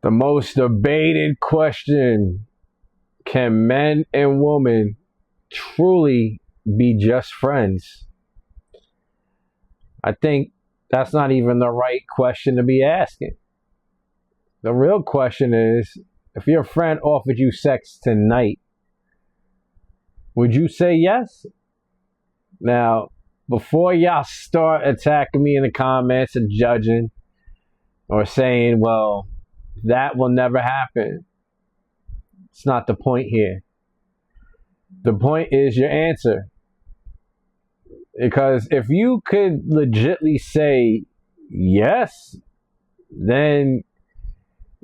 The most debated question: can men and women truly be just friends? I think that's not even the right question to be asking. The real question is, if your friend offered you sex tonight, would you say yes? Now, before y'all start attacking me in the comments and judging or saying, well, that will never happen, it's not the point here. The point is your answer. Because if you could legitly say yes, then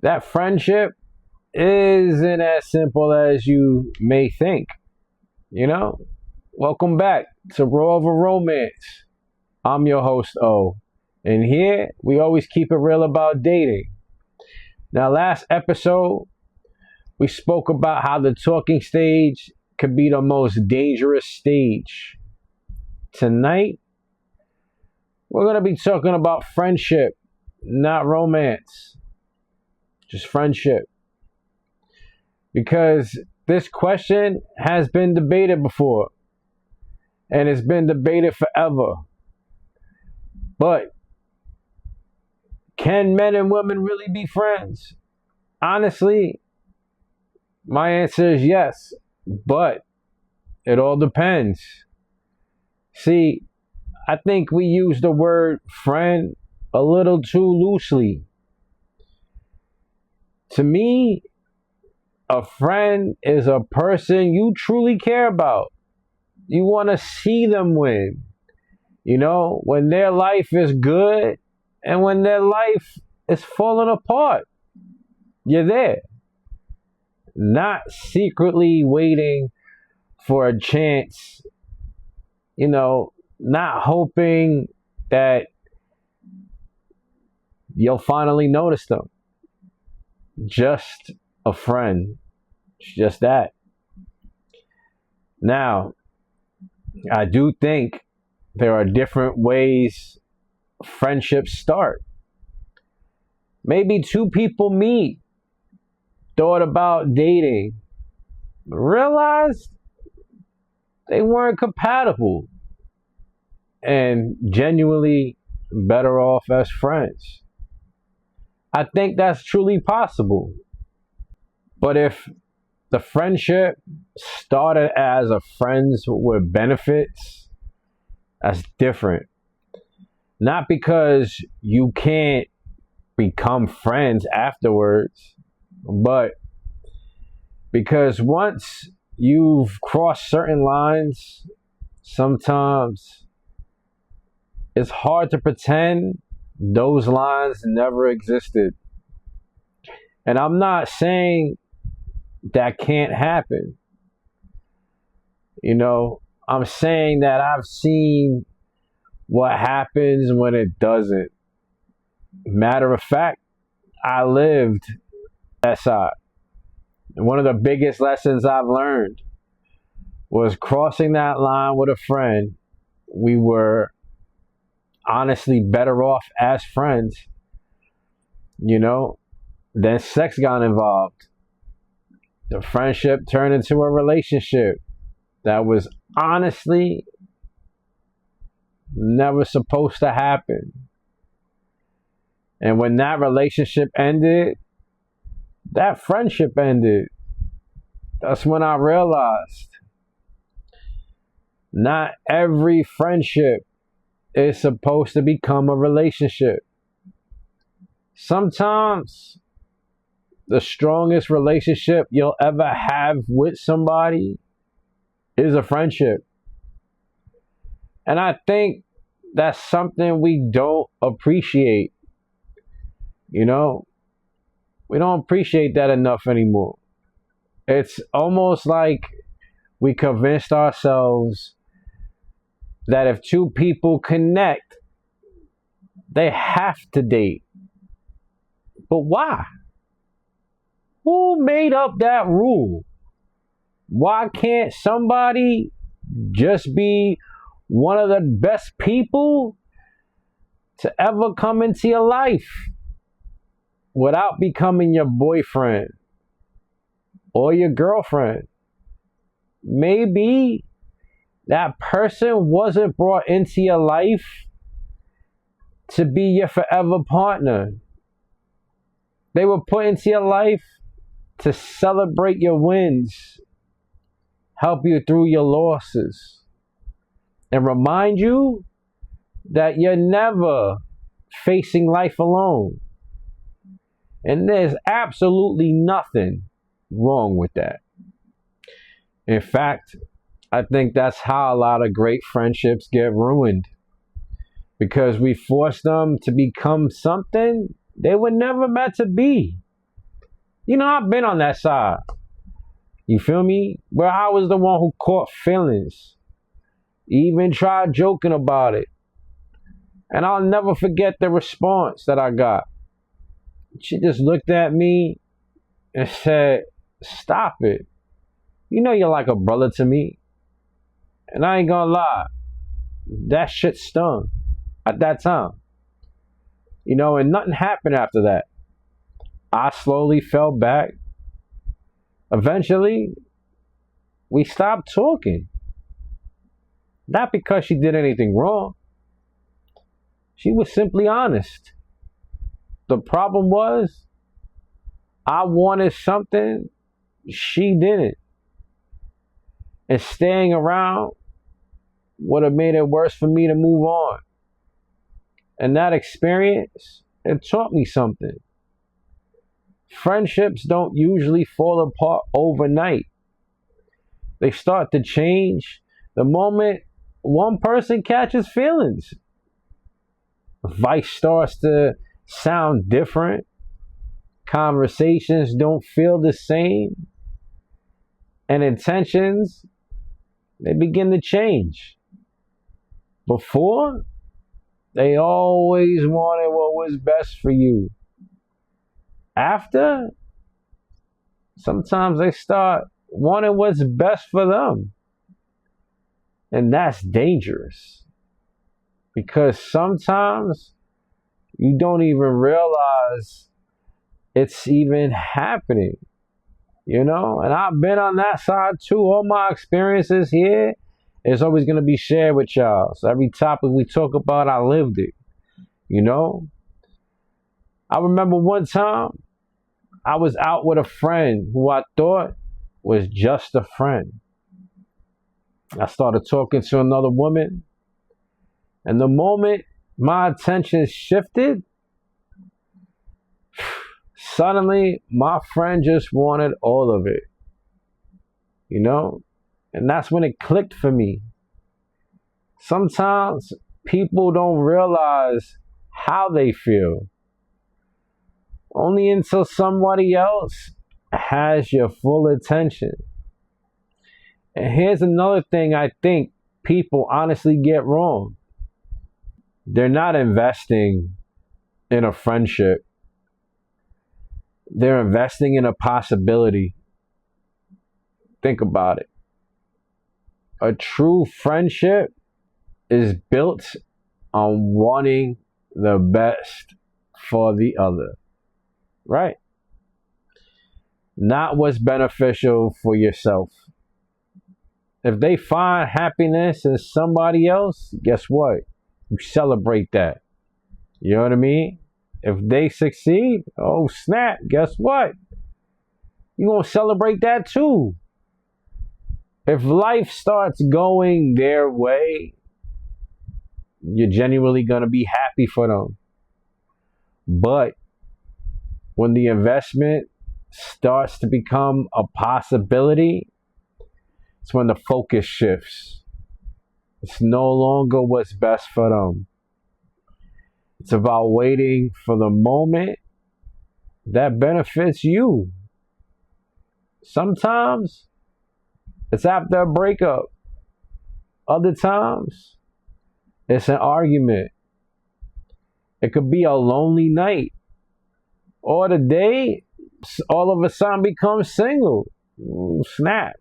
that friendship isn't as simple as you may think. You know? Welcome back to Raw Over Romance. I'm your host, O. And here, we always keep it real about dating. Now, last episode, we spoke about how the talking stage could be the most dangerous stage. Tonight, we're going to be talking about friendship, not romance. Just friendship. Because this question has been debated before. And it's been debated forever. But can men and women really be friends? Honestly, my answer is yes. But it all depends. See, I think we use the word friend a little too loosely. To me, a friend is a person you truly care about. You want to see them win. You know, when their life is good and when their life is falling apart, you're there. Not secretly waiting for a chance, you know, not hoping that you'll finally notice them. Just a friend. It's just that. Now, I do think there are different ways friendships start. Maybe two people meet, thought about dating, realized they weren't compatible, and genuinely better off as friends. I think that's truly possible. But if the friendship started as a friends with benefits, that's different. Not because you can't become friends afterwards, but because once you've crossed certain lines, sometimes it's hard to pretend those lines never existed. And I'm not saying that can't happen. You know, I'm saying that I've seen what happens when it doesn't. Matter of fact, I lived that side. And one of the biggest lessons I've learned was crossing that line with a friend. We were honestly better off as friends, you know, then sex got involved. The friendship turned into a relationship that was honestly never supposed to happen. And when that relationship ended, that friendship ended. That's when I realized not every friendship is supposed to become a relationship. Sometimes the strongest relationship you'll ever have with somebody is a friendship. And I think that's something we don't appreciate. You know, we don't appreciate that enough anymore. It's almost like we convinced ourselves that if two people connect, they have to date. But why? Who made up that rule? Why can't somebody just be one of the best people to ever come into your life? without becoming your boyfriend or your girlfriend. Maybe that person wasn't brought into your life to be your forever partner. They were put into your life to celebrate your wins, help you through your losses, and remind you that you're never facing life alone. And there's absolutely nothing wrong with that. In fact, I think that's how a lot of great friendships get ruined, because we force them to become something they were never meant to be. You know, I've been on that side. You feel me? Where I was the one who caught feelings, even tried joking about it. And I'll never forget the response that I got. She just looked at me and said, "Stop it. You know you're like a brother to me." And I ain't gonna lie, that shit stung at that time. You know, and nothing happened after that. I slowly fell back. Eventually, we stopped talking. Not because she did anything wrong. She was simply honest. The problem was, I wanted something she didn't. And staying around would have made it worse for me to move on. And that experience, it taught me something. Friendships don't usually fall apart overnight. They start to change the moment one person catches feelings. Advice starts to sound different. Conversations don't feel the same. And intentions, they begin to change. Before, they always wanted what was best for you. After, sometimes they start wanting what's best for them. And that's dangerous. Because sometimes you don't even realize it's even happening. You know? And I've been on that side too. All my experiences here is always going to be shared with y'all. So every topic we talk about, I lived it. You know? I remember one time I was out with a friend who I thought was just a friend. I started talking to another woman. And the moment my attention shifted, suddenly my friend just wanted all of it. You know? And that's when it clicked for me. Sometimes people don't realize how they feel only until somebody else has your full attention. And here's another thing I think people honestly get wrong. They're not investing in a friendship. They're investing in a possibility. Think about it. A true friendship is built on wanting the best for the other. Right? Not what's beneficial for yourself. If they find happiness in somebody else, guess what? You celebrate that. You know what I mean? If they succeed, oh snap, guess what? You're going to celebrate that too. If life starts going their way, you're genuinely going to be happy for them. But when the investment starts to become a possibility, it's when the focus shifts. It's no longer what's best for them. It's about waiting for the moment that benefits you. Sometimes it's after a breakup. Other times it's an argument. It could be a lonely night. Or the day all of a sudden becomes single. Ooh, snap.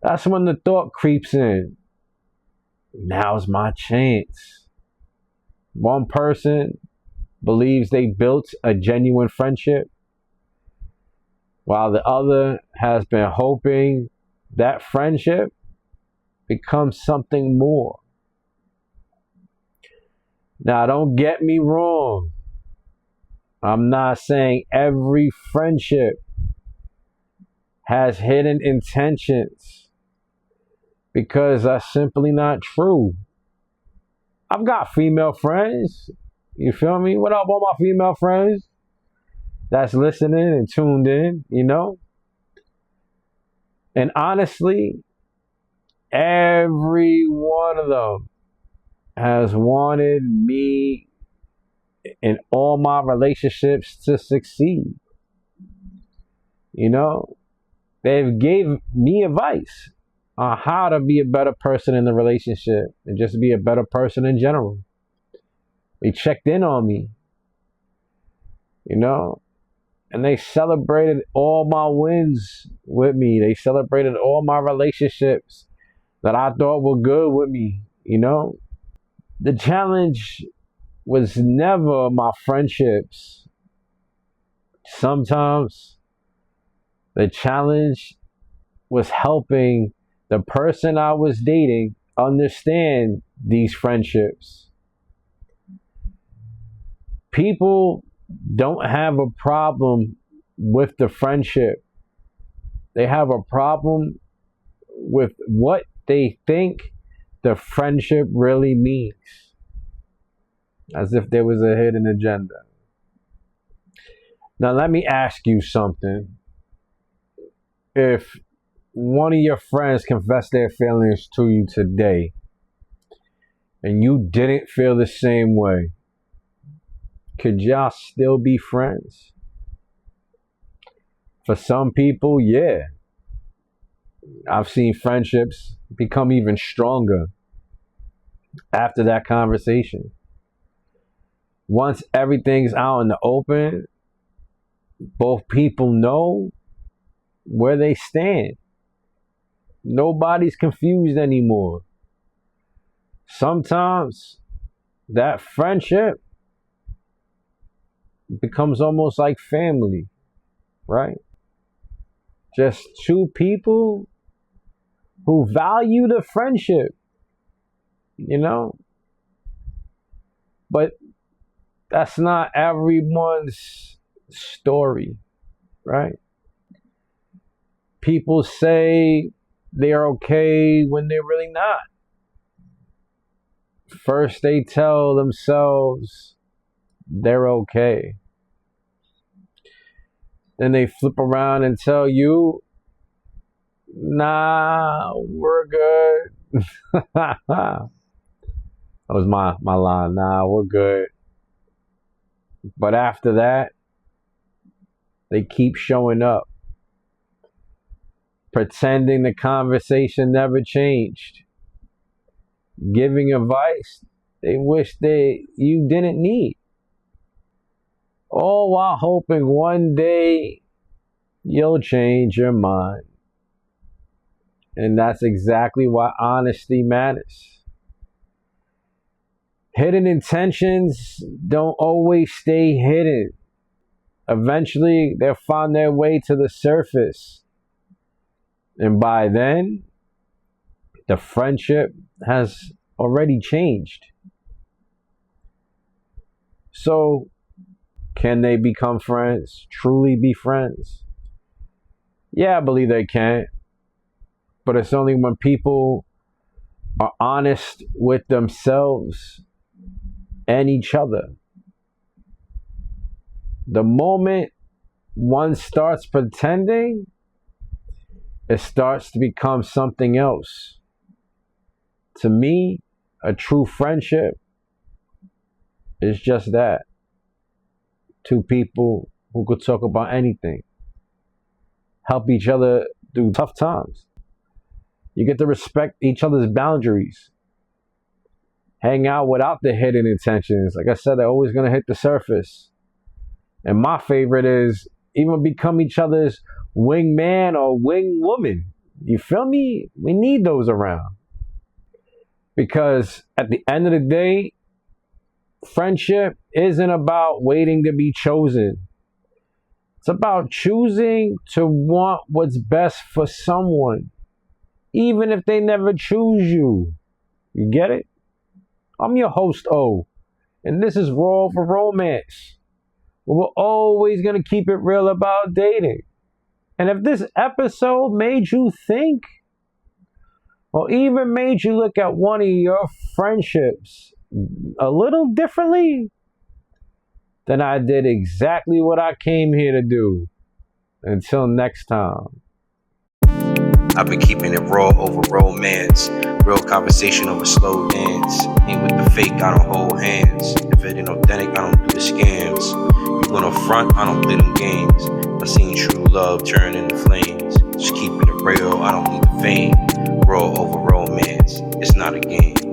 That's when the thought creeps in. Now's my chance. One person believes they built a genuine friendship, while the other has been hoping that friendship becomes something more. Now, don't get me wrong. I'm not saying every friendship has hidden intentions, because that's simply not true. I've got female friends. You feel me? What up, all my female friends that's listening and tuned in, you know? And honestly, every one of them has wanted me in all my relationships to succeed. You know, they've gave me advice on how to be a better person in the relationship and just be a better person in general. They checked in on me, you know, and they celebrated all my wins with me. They celebrated all my relationships that I thought were good with me, you know. The challenge was never my friendships. Sometimes the challenge was helping the person I was dating understand these friendships. People don't have a problem with the friendship. They have a problem with what they think the friendship really means, as if there was a hidden agenda. Now, let me ask you something. If one of your friends confessed their feelings to you today and you didn't feel the same way, could y'all still be friends? For some people, yeah. I've seen friendships become even stronger after that conversation. Once everything's out in the open, both people know where they stand. Nobody's confused anymore. Sometimes that friendship becomes almost like family, right? Just two people who value the friendship, you know? But that's not everyone's story, right? People say they're okay when they're really not. First, they tell themselves they're okay. Then they flip around and tell you, nah, we're good. That was my line. Nah, we're good. But after that, they keep showing up, pretending the conversation never changed, giving advice they wish you didn't need, all while hoping one day you'll change your mind. And that's exactly why honesty matters. Hidden intentions don't always stay hidden. Eventually, they'll find their way to the surface. And by then, the friendship has already changed. So, can they become friends? Truly be friends? Yeah, I believe they can. But it's only when people are honest with themselves and each other. The moment one starts pretending, it starts to become something else. To me, a true friendship is just that. Two people who could talk about anything, help each other through tough times. You get to respect each other's boundaries. Hang out without the hidden intentions. Like I said, they're always going to hit the surface. And my favorite is even become each other's wingman or wing woman. You feel me? We need those around. Because at the end of the day, friendship isn't about waiting to be chosen. It's about choosing to want what's best for someone, even if they never choose you. You get it? I'm your host, O, and this is Raw for Romance. We're always going to keep it real about dating. And if this episode made you think, or even made you look at one of your friendships a little differently, then I did exactly what I came here to do. Until next time. I've been keeping it raw over romance. Real conversation over slow dance. Ain't with the fake, I don't hold hands. If it ain't authentic, I don't do the scams. You gonna front, I don't play them games. I've seen true love turn into flames. Just keeping it real, I don't need the fame. Raw over romance, it's not a game.